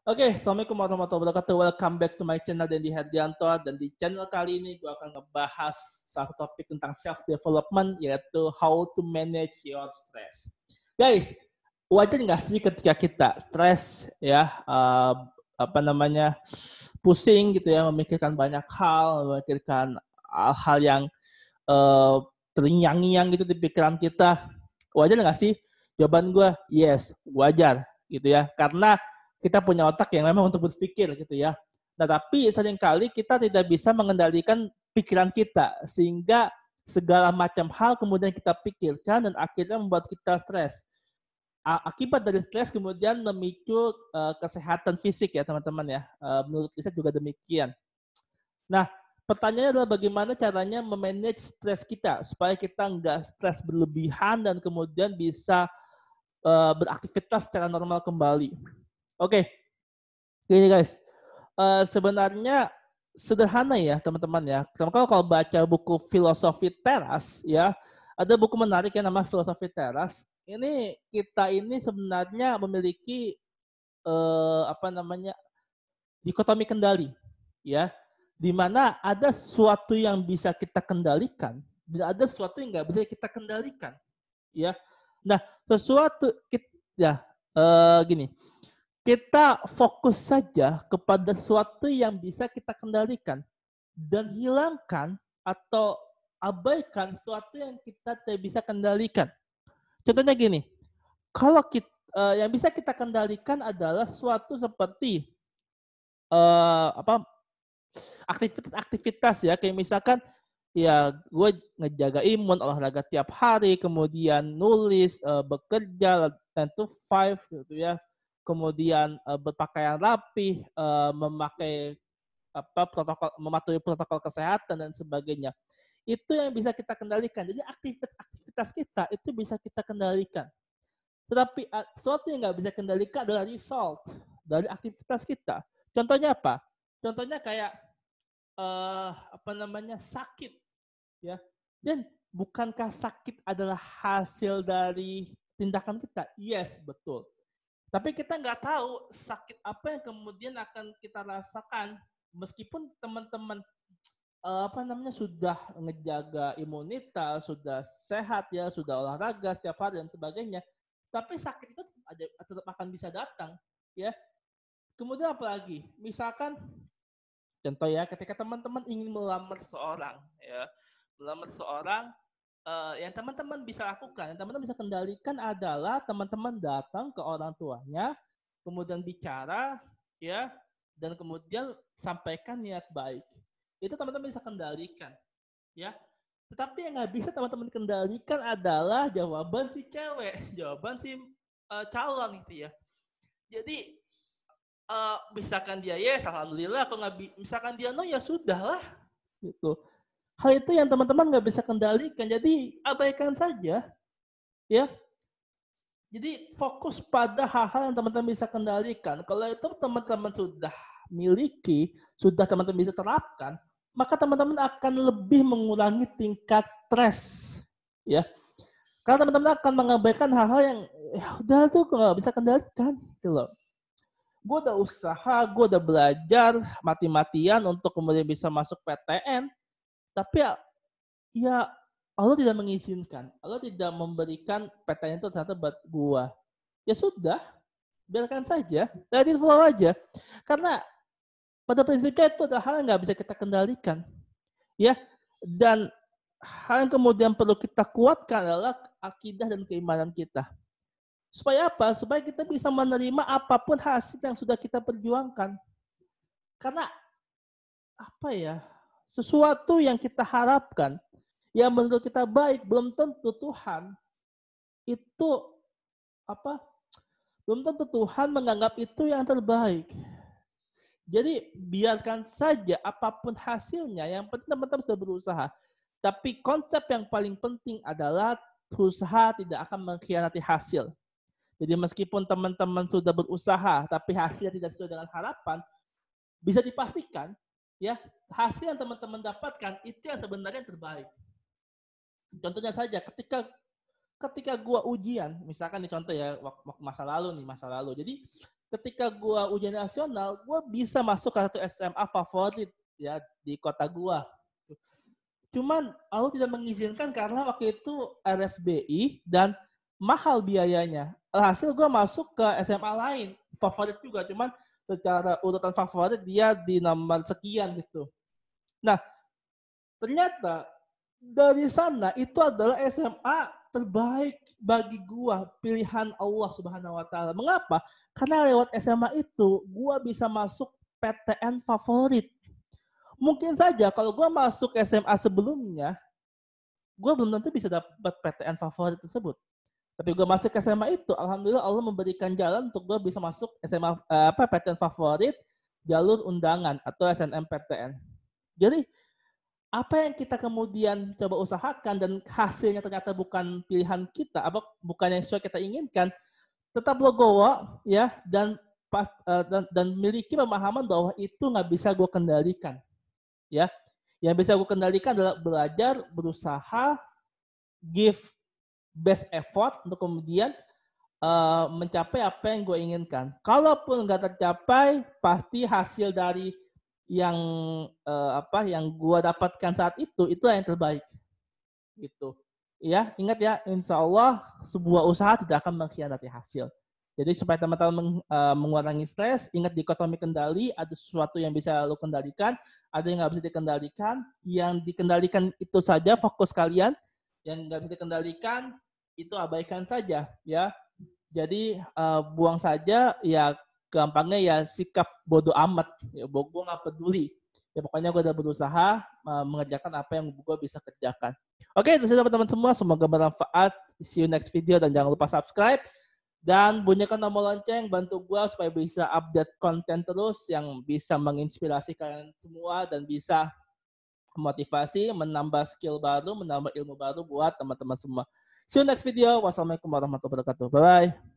Oke, Assalamualaikum warahmatullahi wabarakatuh. Welcome back to my channel Dendi Herdianto. Dan di channel kali ini gue akan ngebahas satu topik tentang self-development, yaitu how to manage your stress. Guys, wajar nggak sih ketika kita stres ya, pusing gitu ya, memikirkan banyak hal, memikirkan hal-hal yang terngiang-ngiang gitu di pikiran kita. Wajar nggak sih? Jawaban gue, yes, wajar gitu ya. Karena kita punya otak yang memang untuk berpikir gitu ya. Nah, tapi seringkali kita tidak bisa mengendalikan pikiran kita sehingga segala macam hal kemudian kita pikirkan dan akhirnya membuat kita stres. Akibat dari stres kemudian memicu kesehatan fisik ya teman-teman ya. Menurut riset juga demikian. Nah, pertanyaannya adalah bagaimana caranya memanage stres kita supaya kita nggak stres berlebihan dan kemudian bisa beraktivitas secara normal kembali. Oke, gini guys, sebenarnya sederhana ya teman-teman ya. Kalau baca buku Filosofi Teras ya, ada buku menarik yang nama Filosofi Teras. Ini kita ini sebenarnya memiliki dikotomi kendali ya, di mana ada sesuatu yang bisa kita kendalikan dan ada sesuatu yang nggak bisa kita kendalikan ya. Nah, gini, kita fokus saja kepada sesuatu yang bisa kita kendalikan dan hilangkan atau abaikan sesuatu yang kita tidak bisa kendalikan. Contohnya gini, kalau kita, yang bisa kita kendalikan adalah sesuatu seperti aktivitas-aktivitas ya, kayak misalkan ya gue ngejaga imun, olahraga tiap hari, kemudian nulis, bekerja 9 to 5 gitu ya, kemudian berpakaian rapi, memakai mematuhi protokol kesehatan dan sebagainya. Itu yang bisa kita kendalikan. Jadi aktivitas kita itu bisa kita kendalikan. Tetapi sesuatu yang nggak bisa kendalikan adalah result dari aktivitas kita. Contohnya apa? Contohnya kayak sakit ya. Dan bukankah sakit adalah hasil dari tindakan kita? Yes, betul. Tapi kita nggak tahu sakit apa yang kemudian akan kita rasakan meskipun teman-teman sudah ngejaga imunitas, sudah sehat ya, sudah olahraga setiap hari dan sebagainya. Tapi sakit itu tetap akan bisa datang ya. Kemudian apalagi? Misalkan contoh ya, ketika teman-teman ingin melamar seorang ya, yang teman-teman bisa lakukan, yang teman-teman bisa kendalikan adalah teman-teman datang ke orang tuanya, kemudian bicara, ya, dan kemudian sampaikan niat baik. Itu teman-teman bisa kendalikan, ya. Tetapi yang nggak bisa teman-teman kendalikan adalah jawaban si cewek, jawaban si calon gitu ya. Jadi misalkan dia yes, alhamdulillah. Kalau nggak, misalkan dia no, ya sudahlah, gitu. Hal itu yang teman-teman nggak bisa kendalikan, jadi abaikan saja, ya. Jadi fokus pada hal-hal yang teman-teman bisa kendalikan. Kalau itu teman-teman sudah miliki, sudah teman-teman bisa terapkan, maka teman-teman akan lebih mengurangi tingkat stres, ya. Karena teman-teman akan mengabaikan hal-hal yang ya udah tuh nggak bisa kendalikan, gitu loh. Gue udah usaha, gue udah belajar mati-matian untuk kemudian bisa masuk PTN, tapi ya Allah tidak mengizinkan. Allah tidak memberikan PTN itu ternyata buat gua. Ya sudah, biarkan saja. Let it flow aja. Karena pada prinsipnya itu adalah hal yang nggak bisa kita kendalikan. Ya, dan hal yang kemudian perlu kita kuatkan adalah akidah dan keimanan kita. Supaya apa? Supaya kita bisa menerima apapun hasil yang sudah kita perjuangkan. Karena apa ya? Sesuatu yang kita harapkan yang menurut kita baik, belum tentu Tuhan itu belum tentu Tuhan menganggap itu yang terbaik. Jadi biarkan saja apapun hasilnya, yang penting teman-teman sudah berusaha. Tapi konsep yang paling penting adalah usaha tidak akan mengkhianati hasil. Jadi meskipun teman-teman sudah berusaha, tapi hasilnya tidak sesuai dengan harapan, bisa dipastikan ya hasil yang teman-teman dapatkan itu yang sebenarnya terbaik. Contohnya saja ketika gua ujian, misalkan nih contoh ya waktu masa lalu. Jadi ketika gue ujian nasional, gue bisa masuk ke satu SMA favorit ya di kota gue. Cuman Allah tidak mengizinkan karena waktu itu RSBI dan mahal biayanya. Alhasil gue masuk ke SMA lain, favorit juga, cuman secara urutan favorit dia di nomor sekian gitu. Nah, ternyata dari sana itu adalah SMA terbaik bagi gua, pilihan Allah Subhanahu wa taala. Mengapa? Karena lewat SMA itu gua bisa masuk PTN favorit. Mungkin saja kalau gua masuk SMA sebelumnya, gua belum tentu bisa dapat PTN favorit tersebut. Tapi gua masuk ke SMA itu, alhamdulillah Allah memberikan jalan untuk gua bisa masuk SMA PTN favorit jalur undangan atau SNMPTN. Jadi apa yang kita kemudian coba usahakan dan hasilnya ternyata bukan pilihan kita, bukan yang sesuai kita inginkan, tetap legowo ya dan miliki pemahaman bahwa itu nggak bisa gue kendalikan, ya. Yang bisa gue kendalikan adalah belajar, berusaha, give best effort untuk kemudian mencapai apa yang gue inginkan. Kalaupun nggak tercapai, pasti hasil dari yang yang gue dapatkan saat itu yang terbaik gitu ya. Ingat ya, insya Allah sebuah usaha tidak akan mengkhianati hasil. Jadi supaya teman-teman mengurangi stres, ingat dikotomi kendali, ada sesuatu yang bisa lo kendalikan, ada yang nggak bisa dikendalikan. Yang dikendalikan itu saja fokus kalian, yang nggak bisa dikendalikan itu abaikan saja ya. Jadi buang saja ya, gampangnya ya sikap bodoh amat, ya gue nggak peduli. Ya pokoknya gue udah berusaha mengerjakan apa yang gue bisa kerjakan. Oke, itu sudah teman-teman semua. Semoga bermanfaat. See you next video dan jangan lupa subscribe. Dan bunyikan tombol lonceng, bantu gue supaya bisa update konten terus yang bisa menginspirasi kalian semua dan bisa motivasi, menambah skill baru, menambah ilmu baru buat teman-teman semua. See you next video. Wassalamualaikum warahmatullahi wabarakatuh. Bye-bye.